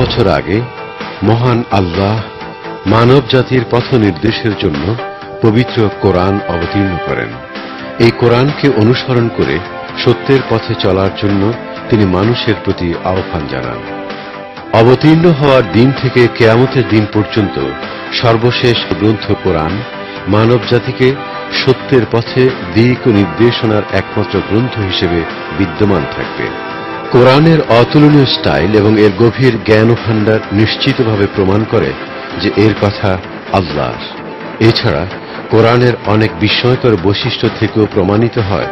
বছর আগে মহান আল্লাহ মানব জাতির পথ নির্দেশের জন্য পবিত্র কোরআন অবতীর্ণ করেন। এই কোরআনকে অনুসরণ করে সত্যের পথে চলার জন্য তিনি মানুষের প্রতি আহ্বান জানান। অবতীর্ণ হওয়ার দিন থেকে কিয়ামতের দিন পর্যন্ত সর্বশেষ গ্রন্থ কোরআন মানব জাতিকে সত্যের পথে দিক ও নির্দেশনার একমাত্র গ্রন্থ হিসেবে বিদ্যমান থাকবে। কোরআনের অতুলনীয় স্টাইল এবং এর গভীর জ্ঞান ভাণ্ডার নিশ্চিতভাবে প্রমাণ করে যে এর কথা আল্লাহর। এছাড়া কোরআনের অনেক বিস্ময়কর বৈশিষ্ট্য থেকেও প্রমাণিত হয়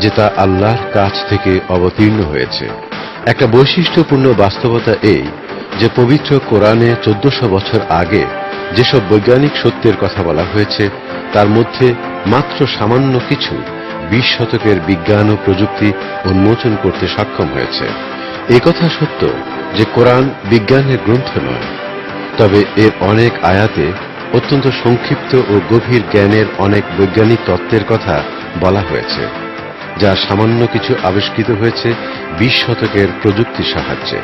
যে তা আল্লাহর কাছ থেকে অবতীর্ণ হয়েছে। একটা বৈশিষ্ট্যপূর্ণ বাস্তবতা এই যে পবিত্র কোরআনে 1400 বছর আগে যেসব বৈজ্ঞানিক সত্যের কথা বলা হয়েছে তার মধ্যে মাত্র সামান্য কিছু 20 শতকের বিজ্ঞান ও প্রযুক্তি উন্মোচন করতে সক্ষম হয়েছে। এই কথা সত্য যে কোরআন বিজ্ঞানের গ্রন্থ নয়, তবে এর অনেক আয়াতে অত্যন্ত সংক্ষিপ্ত ও গভীর জ্ঞানের অনেক বৈজ্ঞানিক তত্ত্বের কথা বলা হয়েছে, যা সামান্য কিছু আবিষ্কৃত হয়েছে 20 শতকের প্রযুক্তির সাহায্যে।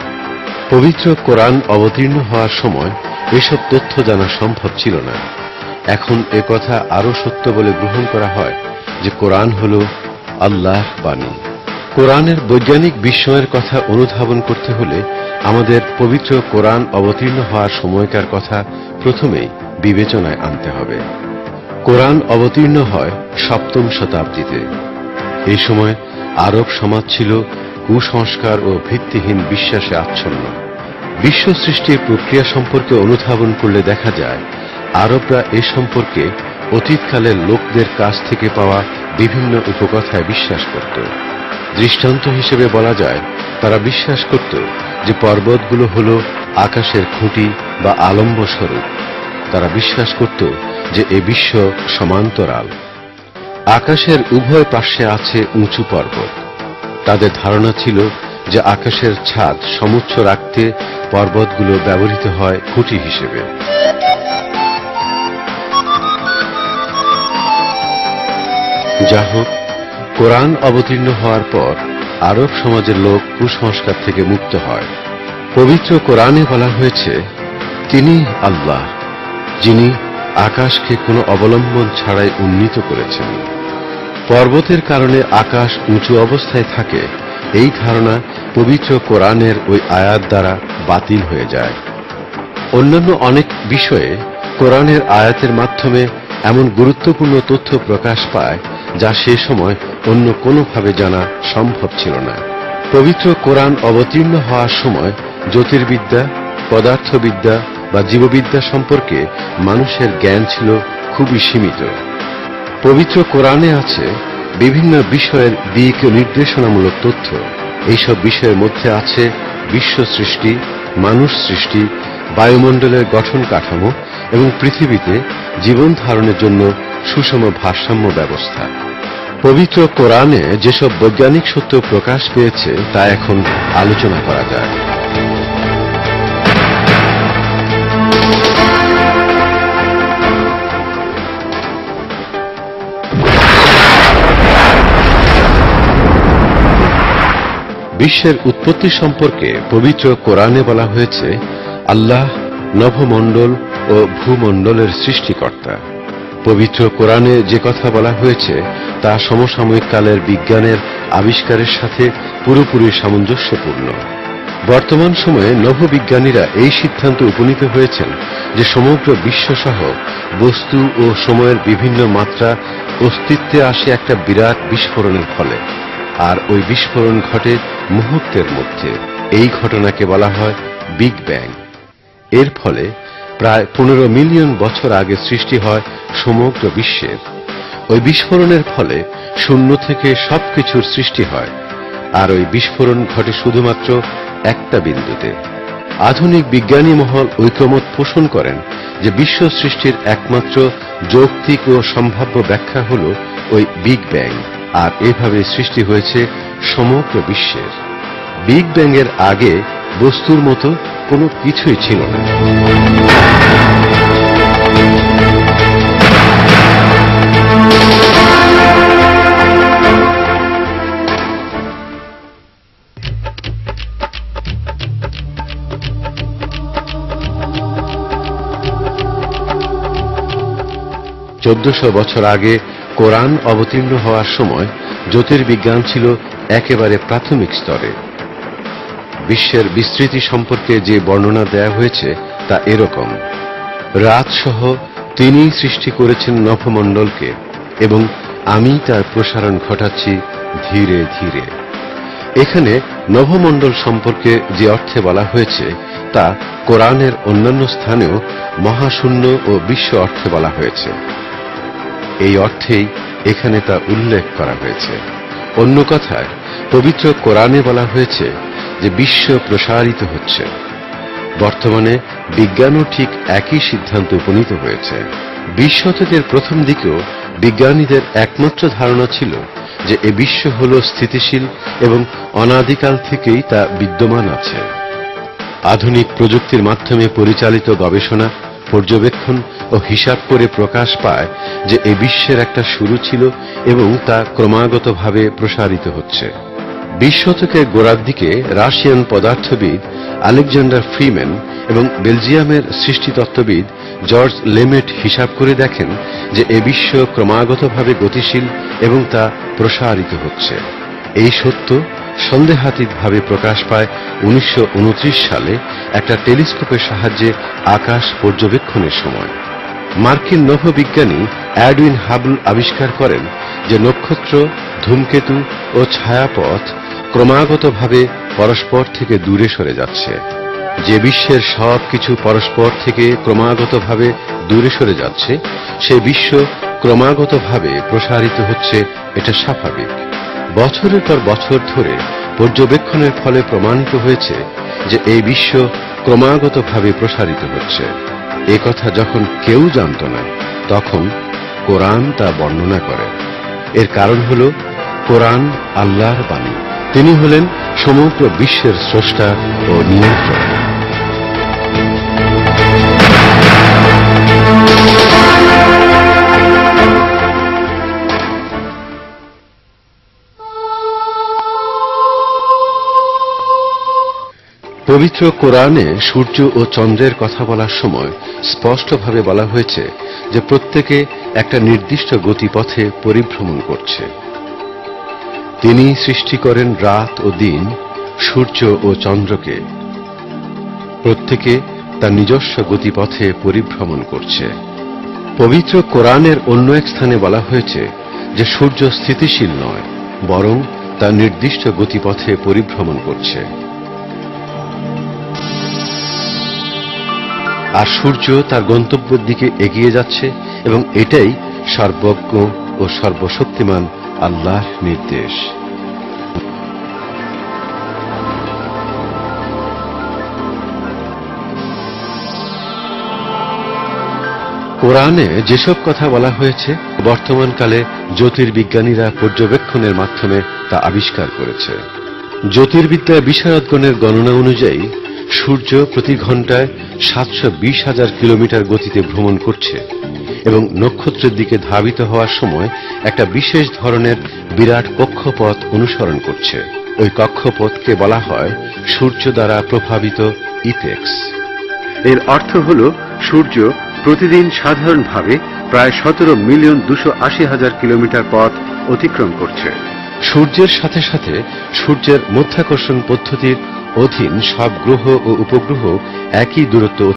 পবিত্র কোরআন অবতীর্ণ হওয়ার সময় এসব তথ্য জানা সম্ভব ছিল না। এখন একথা আরো সত্য বলে গ্রহণ করা হয় যে কোরআন হল আল্লাহর বাণী। কোরআনের বৈজ্ঞানিক বিস্ময়ের কথা অনুধাবন করতে হলে আমাদের পবিত্র কোরআন অবতীর্ণ হওয়ার সময়কার কথা প্রথমেই বিবেচনায় আনতে হবে। কোরআন অবতীর্ণ হয় 7ম শতাব্দীতে। এই সময় আরব সমাজ ছিল কুসংস্কার ও ভিত্তিহীন বিশ্বাসে আচ্ছন্ন। বিশ্ব সৃষ্টির প্রক্রিয়া সম্পর্কে অনুধাবন করলে দেখা যায় আরবরা এ সম্পর্কে অতীতকালের লোকদের কাছ থেকে পাওয়া বিভিন্ন উপকথায় বিশ্বাস করত। দৃষ্টান্ত হিসেবে বলা যায় তারা বিশ্বাস করত যে পর্বতগুলো হল আকাশের খুঁটি বা আলম্ব স্বরূপ। তারা বিশ্বাস করত যে এ বিশ্ব সমান্তরাল, আকাশের উভয় পাশে আছে উঁচু পর্বত। তাদের ধারণা ছিল যে আকাশের ছাদ সমুচ্চ রাখতে পর্বতগুলো ব্যবহৃত হয় খুঁটি হিসেবে। যা হোক, কোরআন অবতীর্ণ হওয়ার পর আরব সমাজের লোক কুসংস্কার থেকে মুক্ত হয়। পবিত্র কোরআনে বলা হয়েছে, তিনি আল্লাহ যিনি আকাশকে কোনো অবলম্বন ছাড়াই উন্নীত করেছেন। পর্বতের কারণে আকাশ উঁচু অবস্থায় থাকে, এই ধারণা পবিত্র কোরআনের ওই আয়াত দ্বারা বাতিল হয়ে যায়। অন্যান্য অনেক বিষয়ে কোরআনের আয়াতের মাধ্যমে এমন গুরুত্বপূর্ণ তথ্য প্রকাশ পায় যা সে সময় অন্য কোনোভাবে জানা সম্ভব ছিল না। পবিত্র কোরআন অবতীর্ণ হওয়ার সময় জ্যোতির্বিদ্যা, পদার্থবিদ্যা বা জীববিদ্যা সম্পর্কে মানুষের জ্ঞান ছিল খুবই সীমিত। পবিত্র কোরআনে আছে বিভিন্ন বিষয়ের দিক ও নির্দেশনামূলক তথ্য। এইসব বিষয়ের মধ্যে আছে বিশ্ব সৃষ্টি, মানুষ সৃষ্টি, বায়ুমণ্ডলের গঠন কাঠামো এবং পৃথিবীতে জীবন ধারণের জন্য সুষম ভারসাম্য ব্যবস্থা। পবিত্র কোরআনে যেসব বৈজ্ঞানিক সত্য প্রকাশ পেয়েছে তা এখন আলোচনা করা যায়। বিশ্বের উৎপত্তি সম্পর্কে পবিত্র কোরআনে বলা হয়েছে, আল্লাহ নভমণ্ডল ও ভূমণ্ডলের সৃষ্টিকর্তা। পবিত্র কোরআনে যে কথা বলা হয়েছে তা সমসাময়িক কালের বিজ্ঞানের আবিষ্কারের সাথে পুরোপুরি সামঞ্জস্যপূর্ণ। বর্তমান সময়ে নভোবিজ্ঞানীরা এই সিদ্ধান্তে উপনীত হয়েছেন যে সমগ্র বিশ্বসহ বস্তু ও সময়ের বিভিন্ন মাত্রা অস্তিত্বে আসে একটা বিরাট বিস্ফোরণের ফলে, আর ওই বিস্ফোরণ ঘটে মুহূর্তের মধ্যে। এই ঘটনাকে বলা হয় বিগ ব্যাং। এর ফলে প্রায় 15 মিলিয়ন বছর আগে সৃষ্টি হয় সমগ্র বিশ্বের। ওই বিস্ফোরণের ফলে শূন্য থেকে সবকিছুর সৃষ্টি হয়, আর ওই বিস্ফোরণ ঘটে শুধুমাত্র একটা বিন্দুতে। আধুনিক বিজ্ঞানী মহল ঐকমত পোষণ করেন যে বিশ্ব সৃষ্টির একমাত্র যৌক্তিক ও সম্ভাব্য ব্যাখ্যা হল ওই বিগ ব্যাং, আর এভাবে সৃষ্টি হয়েছে সমগ্র বিশ্বের। বিগ ব্যাং এর আগে বস্তুর মতো কোনো কিছুই ছিল না। 1400 বছর আগে কোরআন অবতীর্ণ হওয়ার সময় জ্যোতির্বিজ্ঞান ছিল একেবারে প্রাথমিক স্তরে। বিশ্বের বিস্তৃতি সম্পর্কে যে বর্ণনা দেয়া হয়েছে তা এরকম: রাতসহ তিনিই সৃষ্টি করেছেন নভমণ্ডলকে এবং আমি তার প্রসারণ ঘটাচ্ছি ধীরে ধীরে। এখানে নভমণ্ডল সম্পর্কে যে অর্থে বলা হয়েছে তা কোরআনের অন্যান্য স্থানেও মহাশূন্য ও বিশ্ব অর্থে বলা হয়েছে। এই অর্থেই এখানে তা উল্লেখ করা হয়েছে। অন্য কথায় পবিত্র কোরআনে বলা হয়েছে যে বিশ্ব প্রসারিত হচ্ছে। বর্তমানে বিজ্ঞানও ঠিক একই সিদ্ধান্তে উপনীত হয়েছে। 20 শতকের প্রথম দিকেও বিজ্ঞানীদের একমাত্র ধারণা ছিল যে এ বিশ্ব হল স্থিতিশীল এবং অনাদিকাল থেকেই তা বিদ্যমান আছে। আধুনিক প্রযুক্তির মাধ্যমে পরিচালিত গবেষণা, পর্যবেক্ষণ ও হিসাব করে প্রকাশ পায় যে এ বিশ্বের একটা শুরু ছিল এবং তা ক্রমাগতভাবে প্রসারিত হচ্ছে। 20 শতকের গোড়ার দিকে রাশিয়ান পদার্থবিদ আলেকজান্ডার ফ্রিম্যান এবং বেলজিয়ামের সৃষ্টিতত্ত্ববিদ জর্জ লেমেট হিসাব করে দেখেন যে এ বিশ্ব ক্রমাগতভাবে গতিশীল এবং তা প্রসারিত হচ্ছে। এই সত্য সন্দেহাতীতভাবে প্রকাশ পায় 1929 সালে একটা টেলিস্কোপের সাহায্যে আকাশ পর্যবেক্ষণের সময়। মার্কিন নভোবিজ্ঞানী এডউইন হাবল আবিষ্কার করেন যে নক্ষত্র, ধূমকেতু ও ছায়াপথ ক্রমাগতভাবে পরস্পর থেকে দূরে সরে যাচ্ছে। যে বিশ্বের সবকিছু পরস্পর থেকে ক্রমাগতভাবে দূরে সরে যাচ্ছে, সে বিশ্ব ক্রমাগতভাবে প্রসারিত হচ্ছে, এটা স্বাভাবিক। বছরের পর বছর ধরে পর্যবেক্ষণের ফলে প্রমাণিত হয়েছে যে এই বিশ্ব ক্রমাগতভাবে প্রসারিত হচ্ছে। এ কথা যখন কেউ জানত না, তখন কোরআন তা বর্ণনা করে। এর কারণ হল কোরআন আল্লাহর বাণী। তিনি হলেন সমগ্র বিশ্বের স্রষ্টা ও নিয়ন্ত্রক। পবিত্র কোরআনে সূর্য ও চন্দ্রের কথা বলার সময় স্পষ্টভাবে বলা হয়েছে যে প্রত্যেকে একটা নির্দিষ্ট গতিপথে পরিভ্রমণ করছে। তিনি সৃষ্টি করেন রাত ও দিন, সূর্য ও চন্দ্রকে। প্রত্যেকে তার নিজস্ব গতিপথে পরিভ্রমণ করছে। পবিত্র কোরআনের অন্য এক স্থানে বলা হয়েছে যে সূর্য স্থিতিশীল নয়, বরং তার নির্দিষ্ট গতিপথে পরিভ্রমণ করছে। আর সূর্য তার গন্তব্যের দিকে এগিয়ে যাচ্ছে এবং এটাই সর্বজ্ঞ ও সর্বশক্তিমান আল্লাহর নির্দেশ। কোরআনে যেসব কথা বলা হয়েছে, বর্তমানকালে জ্যোতির্বিজ্ঞানীরা পর্যবেক্ষণের মাধ্যমে তা আবিষ্কার করেছে। জ্যোতির্বিদ্যা বিশারদগণের গণনা অনুযায়ী সূর্য প্রতি ঘন্টায় 720,000 কিলোমিটার গতিতে ভ্রমণ করছে এবং নক্ষত্রের দিকে ধাবিত হওয়ার সময় একটা বিশেষ ধরনের বিরাট কক্ষপথ অনুসরণ করছে। ওই কক্ষপথকে বলা হয় সূর্য দ্বারা প্রভাবিত ইপেক্স। এর অর্থ হল সূর্য প্রতিদিন সাধারণভাবে প্রায় 17,280,000 কিলোমিটার পথ অতিক্রম করছে। সূর্যের সাথে সাথে সূর্যের মধ্যাকর্ষণ পদ্ধতির অধীন সব গ্রহ ও উপগ্রহ একই দূরত্ব